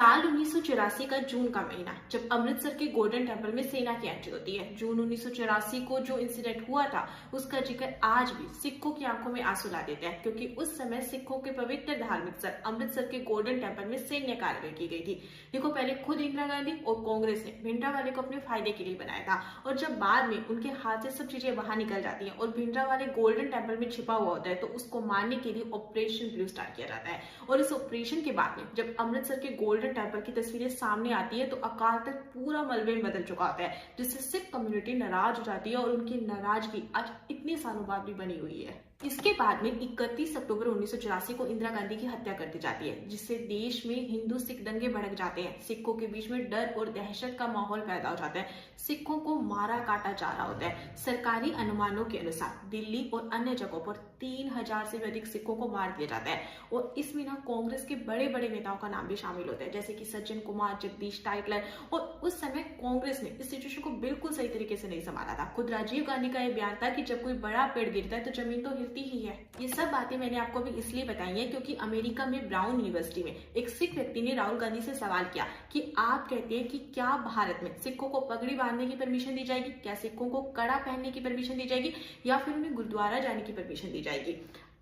साल 1984 का जून का महीना, जब अमृतसर के गोल्डन टेम्पल में सेना की एंट्री होती है। जून 1984 को जो इंसिडेंट हुआ था, उसका जिक्र आज भी सिखों की आंखों में आंसू ला देते हैं, क्योंकि उस समय सिखों के पवित्र धार्मिक स्थल अमृतसर के गोल्डन टेम्पल में सैन्य कार्रवाई की गई थी। देखो, पहले खुद इंदिरा गांधी और कांग्रेस ने भिंडरावाले को अपने फायदे के लिए बनाया था, और जब बाद में उनके हाथ से सब चीजें बाहर निकल जाती हैं और भिंडरावाले गोल्डन टेम्पल में छिपा हुआ होता है, तो उसको मारने के लिए ऑपरेशन ब्लू स्टार्ट किया जाता है। और इस ऑपरेशन के बाद में जब अमृतसर के गोल्डन टेम्पल की तस्वीरें सामने आती है, तो अकाल तख्त पूरा मलबे में बदल चुका होता है, जिससे सिख कम्युनिटी नाराज हो जाती है, और उनकी नाराजगी आज इतने सालों बाद भी बनी हुई है। इसके बाद में 31 अक्टूबर 1984 को इंदिरा गांधी की हत्या कर दी जाती है, जिससे देश में हिंदू सिख दंगे भड़क जाते हैं। सिखों के बीच में डर और दहशत का माहौल पैदा हो जाता है। सिखों को मारा काटा जा रहा होता है। सरकारी अनुमानों के अनुसार दिल्ली और अन्य जगहों पर 3000 से भी अधिक सिखों को मार दिया जाता है, और इसमें ना कांग्रेस के बड़े बड़े नेताओं का नाम भी शामिल होता है, जैसे कि सज्जन कुमार, जगदीश टाइटलर। और उस समय कांग्रेस ने इस सिचुएशन को बिल्कुल सही तरीके से नहीं संभाला था। खुद राजीव गांधी का यह बयान था कि जब कोई बड़ा पेड़ गिरता है तो जमीन तो हिलती ही है। ये सब बातें मैंने आपको भी इसलिए बताई है क्योंकि अमेरिका में ब्राउन यूनिवर्सिटी में एक सिख व्यक्ति ने राहुल गांधी से सवाल किया कि आप कहते हैं कि क्या भारत में सिखों को पगड़ी बांधने की परमिशन दी जाएगी, क्या सिखों को कड़ा पहनने की परमिशन दी जाएगी, या फिर उन्हें गुरुद्वारा जाने की परमिशन दी जाएगी।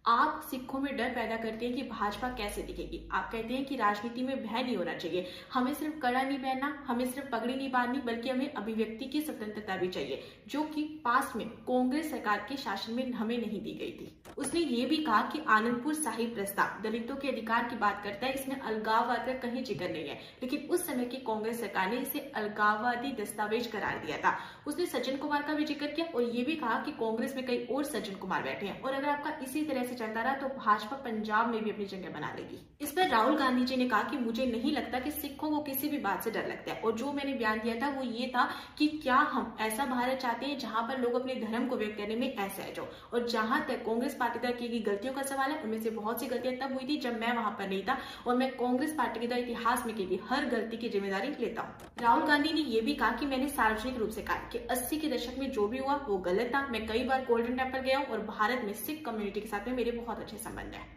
आप सिखों में डर पैदा करते हैं कि भाजपा कैसे दिखेगी। आप कहते हैं कि राजनीति में भय नहीं होना चाहिए, हमें सिर्फ कड़ा नहीं पहनना, हमें सिर्फ पगड़ी नहीं बांधनी, बल्कि हमें अभिव्यक्ति की स्वतंत्रता भी चाहिए, जो कि पास में कांग्रेस सरकार के शासन में हमें नहीं दी गई थी। उसने ये भी कहा कि आनंदपुर साहिब प्रस्ताव दलितों के अधिकार की बात करता है, इसमें अलगाववाद का कहीं जिक्र नहीं है, लेकिन उस समय की कांग्रेस सरकार ने इसे अलगाववादी दस्तावेज करार दिया था। उसने सज्जन कुमार का भी जिक्र किया और ये भी कहा कि कांग्रेस में कई और सज्जन कुमार बैठे हैं, और अगर आपका इसी तरह से चलता रहा तो भाजपा पंजाब में भी अपनी जगह बना लेगी। इस पर राहुल गांधी जी ने कहा कि मुझे नहीं लगता कि सिखों को किसी भी बात से डर लगता है, और जो मैंने बयान दिया था वो ये था कि क्या हम ऐसा भारत चाहते हैं जहां पर लोग अपने धर्म को व्यक्त करने में असहज हो। और जहां तक कांग्रेस पार्टी द्वारा की गई गलतियों का सवाल है, उनमें से बहुत सी गलतियां तब हुई थी जब मैं वहां पर नहीं था, और मैं कांग्रेस पार्टी के द्वारा इतिहास में की गई हर गलती की जिम्मेदारी लेता हूँ। राहुल गांधी ने यह भी कहा कि मैंने सार्वजनिक रूप से कहा कि 80 के दशक में जो भी हुआ वो गलत था। मैं कई बार गोल्डन टेम्पल गया हूँ और भारत में सिख कम्युनिटी के साथ में मेरे बहुत अच्छे संबंध है।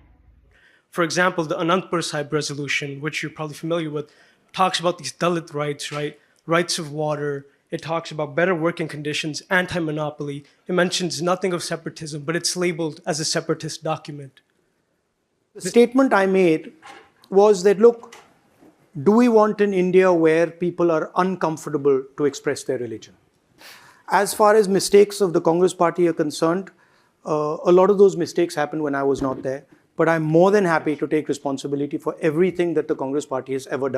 For example, the Anandpur Sahib resolution, which you're probably familiar with, talks about these Dalit rights, right? Rights of water. It talks about better working conditions, anti-monopoly. It mentions nothing of separatism, but it's labeled as a separatist document. The statement I made was that, look, do we want an India where people are uncomfortable to express their religion? As far as mistakes of the Congress party are concerned, a lot of those mistakes happened when I was not there. But I'm more than happy to take responsibility for everything that the Congress party has ever done.